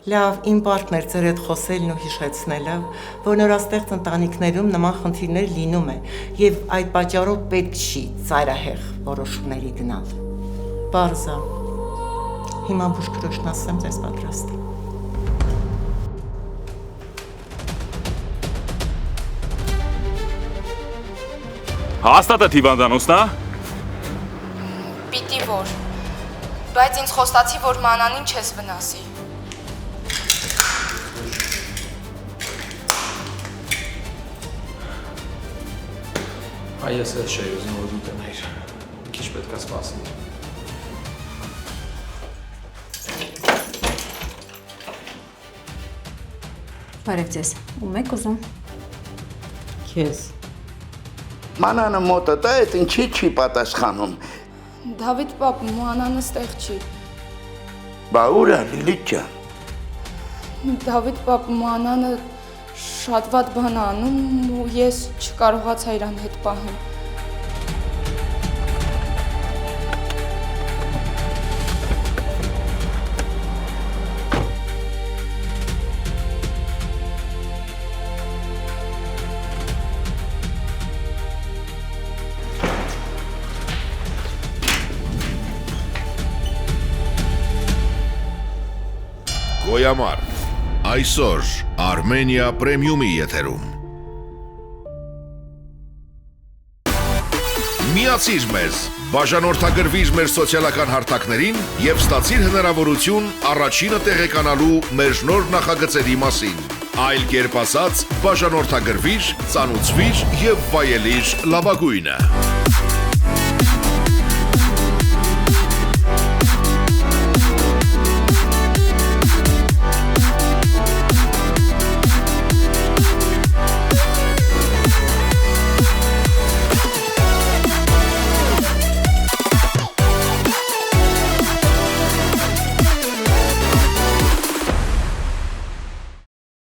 Լավ, իմ պարտն էր ձեր հետ խոսելն ու հիշեցնելը, որ նորաստեղծ ընտանիքներում նման խնդիրներ լինում է, եւ այդ պատճառով պետք չի ծայրահեղ որոշումների գնալ։ Պարզա։ Հիմա բուժքրոշն ասեմ ձեզ պատրաստ։ Հաստատ է հիվանդանոցն, Պիտի որ, բայց ինձ խոստացի, որ մանանին չես վնասի։ Այս էլ չէի ուզում որ դու տնեիր, մի քիչ պետք է սպասի։ Բարև ձեզ, ում եք ուզում։ Քեզ։ Մանանը մոտը դա այդ ինչի չի պատասխանում։ Դավիթ պապ, մանանը ստեղ չի։ Բա ուր է Լիլիթ ջան։ Դավիթ պապ, մանանը շատ վատ բան անում ու ես չկարողացա իրան հետ պահել։ Գոյամար, այսօր Armenia Premium-ի եթերում։ Միացիր մեզ, բաժանորդագրվիր մեր սոցիալական հարթակներին և ստացիր հնարավորություն առաջինը տեղեկանալու մեր նոր նախագծերի մասին։ Այլ կերպ ասած, բաժանորդագրվիր, ծանուցվիր և վայելիր լավագույնը։